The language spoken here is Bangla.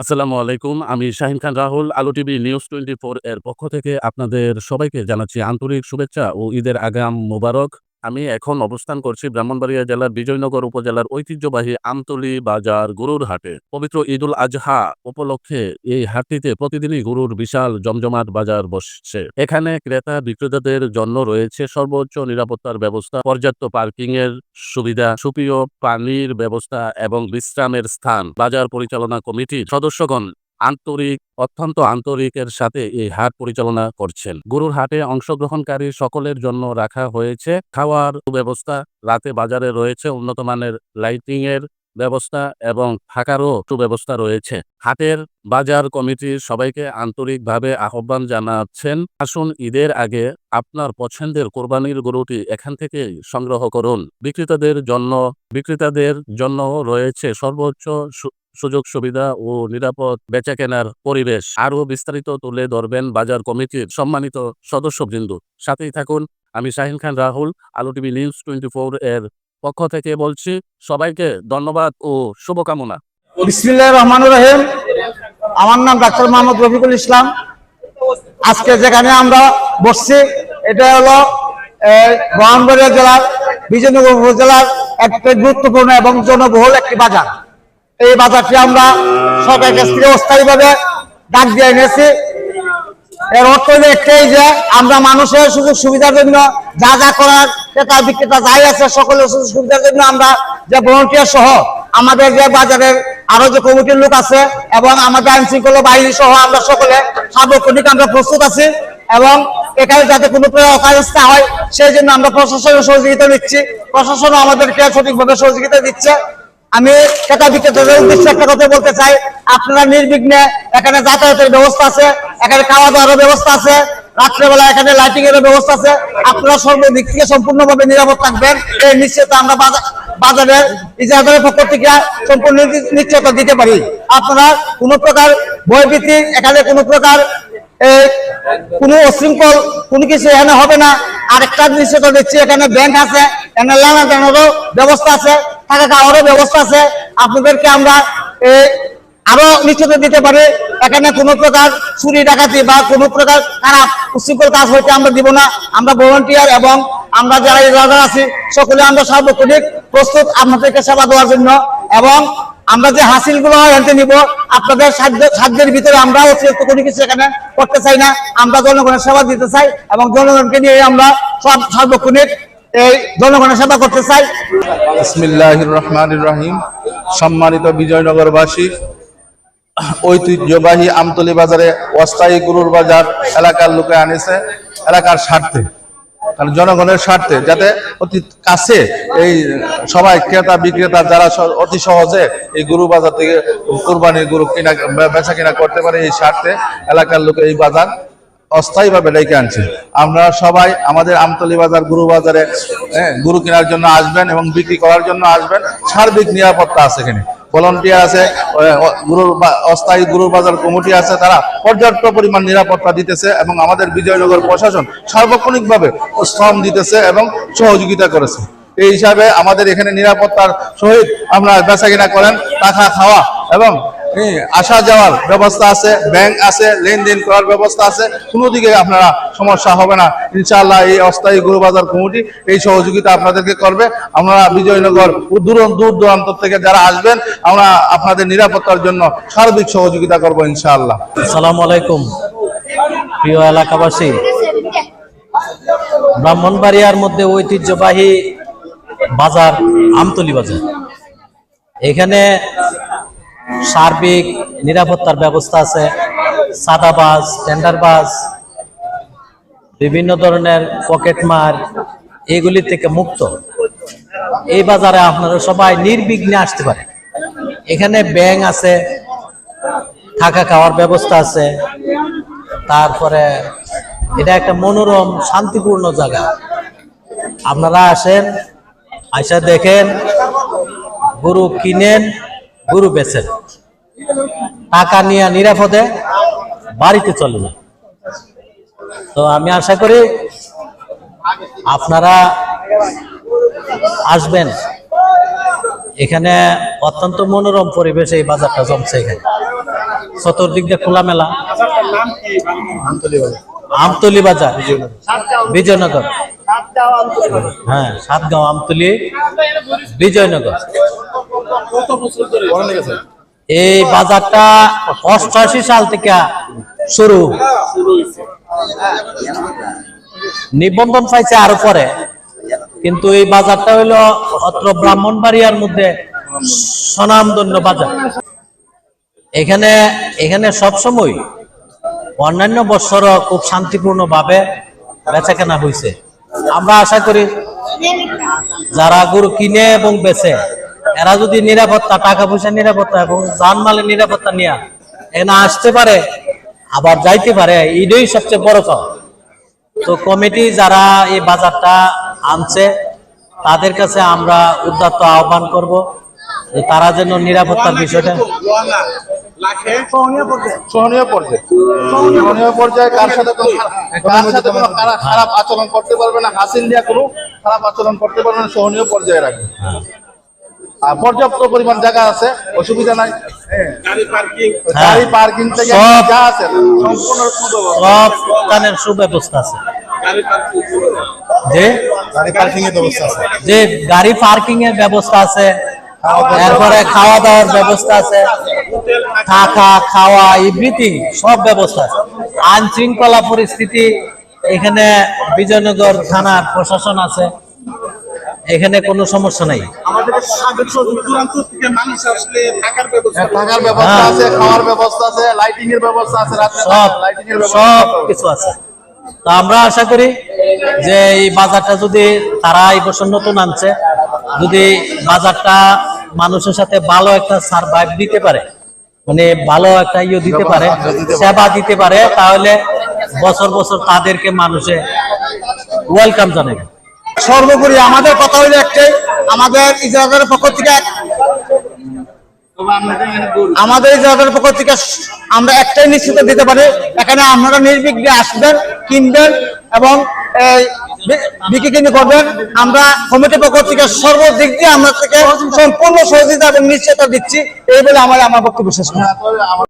আসসালামু আলাইকুম। আমি শাহিন খান রাহুল। আলো টিভি নিউজ 24 এর পক্ষ থেকে আপনাদের সবাইকে জানাচ্ছি আন্তরিক শুভেচ্ছা ও ঈদের আগাম মোবারক। আমি এখন অবস্থান করছি ব্রাহ্মণবাড়িয়া জেলার বিজয়নগর উপজেলার ঐতিহ্যবাহী আমতলী বাজার গরুর হাটে। পবিত্র ঈদুল আজহা উপলক্ষে এই হাটটিতে প্রতিদিনই গরুর বিশাল জমজমাট বাজার বসছে। এখানে ক্রেতা বিক্রেতাদের জন্য রয়েছে সর্বোচ্চ নিরাপত্তার ব্যবস্থা, পর্যাপ্ত পার্কিং এর সুবিধা, সুপেয় পানির ব্যবস্থা এবং বিশ্রামের স্থান। বাজার পরিচালনা কমিটির সদস্যগণ অত্যন্ত আন্তরিকের সাথে এই হাট পরিচালনা করছেন। গরুর হাটে অংশগ্রহণকারী সকলের জন্য রাখা হয়েছে খাওয়ার ব্যবস্থা। রাতে বাজারে রয়েছে উন্নত মানের লাইটিং এর ব্যবস্থা এবং থাকারও সুব্যবস্থা রয়েছে। হাটের বাজার কমিটির সবাইকে আন্তরিকভাবে আহ্বান জানাচ্ছেন, আসুন ঈদের আগে আপনার পছন্দের কোরবানির গরুটি এখান থেকে সংগ্রহ করুন। বিক্রেতাদের জন্য রয়েছে সর্বোচ্চ সুযোগ সুবিধা ও নিরাপদ বেচাকেনার পরিবেশ। আরও বিস্তারিত তুলে ধরবেন বাজার কমিটির সম্মানিত সদস্যবৃন্দ। সাথেই থাকুন। আমি শাহিন খান রাহুল, আলো টিভি নিউজ 24 এর পক্ষ থেকে বলছি। সবাইকে ধন্যবাদ ও শুভকামনা। বিসমিল্লাহির রহমানির রহিম। আমার নাম ডাক্তার মোহাম্মদ রফিকুল ইসলাম। আজকে যেখানে আমরা বসছি এটা হলো ব্রাহ্মণবাড়িয়া জেলার বিজয়নগর উপজেলার একটা গুরুত্বপূর্ণ এবং জনবহুল একটি বাজার। এই বাজারটি আমরা সরকারের কাছ থেকে অস্থায়ীভাবে ডাক দিয়ে এনেছি। এর অর্থ হলো একটাই যে আমরা মানুষের সুযোগ সুবিধার জন্য যা যা করার ক্রেতা বিক্রেতা যাই আছে সকলের সুযোগ সুবিধার জন্য আমরা যে ভলান্টিয়ার সহ আমাদের যে বাজারের আরো যে কমিটির লোক আছে এবং আমাদের আইন শৃঙ্খলা বাহিনী সহ আমরা সকলে সার্বক্ষণিক আমরা প্রস্তুত আছি এবং এখানে যাতে কোনো অকারেন্স না হয় সেই জন্য আমরা প্রশাসনের সহযোগিতা নিচ্ছি। প্রশাসনও আমাদেরকে সঠিকভাবে সহযোগিতা দিচ্ছে। আমি ক্রেতা বিক্রেতাদের উদ্দেশ্যে একটা কথা বলতে চাই, আপনারা নির্বিঘ্নে এখানে যাতায়াতের ব্যবস্থা আছে, এখানে খাওয়া দাওয়ার ব্যবস্থা আছে, রাত্রেবেলা এখানে লাইটিং এর ব্যবস্থা আছে। আপনারা সর্বদিক থেকে সম্পূর্ণভাবে নিরাপদ থাকবেন এই নিশ্চয়তা আমরা বাজারের ইজারাদারের পক্ষ থেকে সম্পূর্ণ নিশ্চয়তা দিতে পারি। আপনারা কোনো প্রকার ভয়ভীতি, এখানে কোনো প্রকার কোনো অশৃঙ্খল কোনো কিছু এখানে হবে না। আরেকটা নিশ্চয়তা দিচ্ছি, এখানে ব্যাংক আছে, এখানে লানা দেনারও ব্যবস্থা আছে, থাকা খাওয়ারও ব্যবস্থা আছে। আপনাদেরকে আমরা আরো নিশ্চয়তা দিতে পারি এখানে কোনো প্রকার চুরি ডাকাতি বা কোনো প্রকার খারাপ উশৃঙ্খল কাজ হইতে আমরা দিব না। আমরা ভলান্টিয়ার এবং আমরা যারা ইজারাদার আছি সকলে আমরা সার্বক্ষণিক প্রস্তুত আপনাদেরকে সেবা দেওয়ার জন্য এবং আমরা যে হাসিলগুলো এনতে নিব আপনাদের সাধ্যের ভিতরে আমরা অতিরিক্ত কোনো কিছু এখানে করতে চাই না। আমরা জনগণের সেবা দিতে চাই এবং জনগণকে নিয়ে আমরা সব সার্বক্ষণিক এই জনগণের সেবা করতে চাই। বিসমিল্লাহির রহমানির রহিম। সম্মানিত বিজয়নগরবাসী, ঐতিহ্যবাহী আমতলী বাজারে অস্থায়ী গরুর বাজার এলাকার লোকে আনেছে এলাকার স্বার্থে, কারণ জনগণের স্বার্থে যাতে অতি কাছে এই সবাই ক্রেতা বিক্রেতা যারা অতি সহজে এই গরু বাজার থেকে কোরবানির গরু কিনা বেচা কিনা করতে পারে এই স্বার্থে এলাকার লোকে এই বাজার অস্থায়ীভাবে ডেকে আনছে। আমরা সবাই আমাদের আমতলী বাজার গরু বাজারে গরু কেনার জন্য আসবেন এবং বিক্রি করার জন্য আসবেন। সার্বিক নিরাপত্তা আছে, এখানে ভলান্টিয়ার আছে, অস্থায়ী গরুর বাজার কমিটি আছে, তারা পর্যাপ্ত পরিমাণ নিরাপত্তা দিতেছে এবং আমাদের বিজয়নগর প্রশাসন সার্বক্ষণিকভাবে শ্রম দিতেছে এবং সহযোগিতা করেছে। এই হিসাবে আমাদের এখানে নিরাপত্তার সহিত আমরা বেচা কিনা করেন, টাকা খাওয়া এবং আসা যাওয়ার ব্যবস্থা আছে, ব্যাংক আছে, লেনদেন করার ব্যবস্থা আছে, কোনো দিকে আপনারা সমস্যা হবে না ইনশাআল্লাহ। এই অস্থায়ী গরু বাজার কমিটি এই সহযোগিতা আপনাদেরকে করবে। আমরা বিজয়নগর দূর দূরান্ত থেকে যারা আসবেন আমরা আপনাদের নিরাপত্তার জন্য সার্বিক সহযোগিতা করব ইনশাআল্লাহ। আসসালামু আলাইকুম প্রিয় এলাকাবাসী, ব্রাহ্মণবাড়িয়ার মধ্যে ঐতিহ্যবাহী বাজার আমতলী বাজার, এখানে সার্বিক নিরাপত্তার ব্যবস্থা আছে। সাদাবাজ, টেন্ডারবাজ, বিভিন্ন ধরনের পকেটমার এগুলি থেকে মুক্ত। এই বাজারে আপনারা সবাই নির্বিঘ্নে আসতে পারেন। এখানে ব্যাংক আছে, থাকা খাওয়ার ব্যবস্থা আছে, তারপরে এটা একটা মনোরম শান্তিপূর্ণ জায়গা। আপনারা আসেন, আইসা দেখেন, গরু কিনেন, গরু বেচেন, টাকা নিয়ে নিরাপদে বাড়িতে চলে যান। তো আমি আশা করি আপনারা আসবেন। এখানে অত্যন্ত মনোরম পরিবেশে এই বাজারটা জমছে। এখানে চতুর্দিক দিয়ে খোলামেলা। আমতলি বাজার, বিজয়নগর। হ্যাঁ, সাতগাঁও, আমতলি, বিজয়নগর। এই বাজারটা 88 সাল থেকে শুরু, নিবন্ধন পাইছে আরো পরে, কিন্তু এই বাজারটা হইলো অত্র ব্রাহ্মণবাড়িয়ার মধ্যে স্বনামধন্য বাজার। এখানে সবসময় অন্যান্য বছরও খুব শান্তিপূর্ণ ভাবে বেচা কেনা হয়েছে। আমরা আশা করি যারা গরু কিনে এবং বেচে এরা যদি নিরাপত্তা, টাকা পয়সা নিরাপত্তা এবং জানমালের নিরাপত্তা নিয়ে এখানে আসতে পারে, আবার যাইতে পারে, এটাই সবচেয়ে বড় কথা। তো কমিটি যারা এই বাজারটা আনছে তাদের কাছে আমরা উদাত্ত আহ্বান করব যে তারা যেন নিরাপত্তার বিষয়টা সহনীয় পর্যায়ে কার সাথে কোনো খারাপ আচরণ করতে পারবে না, হাসিল দিয়া কোনো খারাপ আচরণ করতে পারবে না, সহনীয় পর্যায়ে রাখবে। আর পর্যাপ্ত পরিমাণ জায়গা আছে, অসুবিধা নাই। গাড়ি পার্কিং থেকে যা আছে সম্পূর্ণ সব স্থানের সুব্যবস্থা আছে। যে গাড়ি পার্কিং এর ব্যবস্থা আছে, যে গাড়ি পার্কিং এর ব্যবস্থা আছে, এরপরে খাওয়া দাওয়ার ব্যবস্থা আছে, থাকা খাওয়া এভরিথিং সব ব্যবস্থা আছে। আইন শৃঙ্খলা পরিস্থিতি এখানে বিজয়নগর থানার প্রশাসন আছে, এখানে কোনো সমস্যা নাই। থাকার ব্যবস্থা আছে, খাওয়ার ব্যবস্থা আছে, লাইটিং এর ব্যবস্থা আছে, সব কিছু আছে। তো আমরা আশা করি যে এই বাজারটা যদি তারা এই বছর নতুন আনছে, যদি বাজারটা মানুষের সাথে ভালো একটা সার্ভাইভ দিতে পারে, মানে ভালো একটা দিতে পারে, সেবা দিতে পারে, তাহলে বছর বছর তাদেরকে মানুষে ওয়েলকাম জানাবে। সর্বোপরি আমাদের কথা হইলো একটাই, আমাদের ইজারাদারের পক্ষ থেকে আমরা একটাই নিশ্চিত দিতে পারি, এখানে আপনারা নির্বিঘ্নে আসবেন, কিনবেন এবং বিক্রি কিনে করবেন। আমরা কমিটির পক্ষ থেকে সর্বদিক দিয়ে আমরা থেকে সম্পূর্ণ সহযোগিতা এবং নিশ্চয়তা দিচ্ছি, এই বলে আমার বক্তব্য শেষ করি।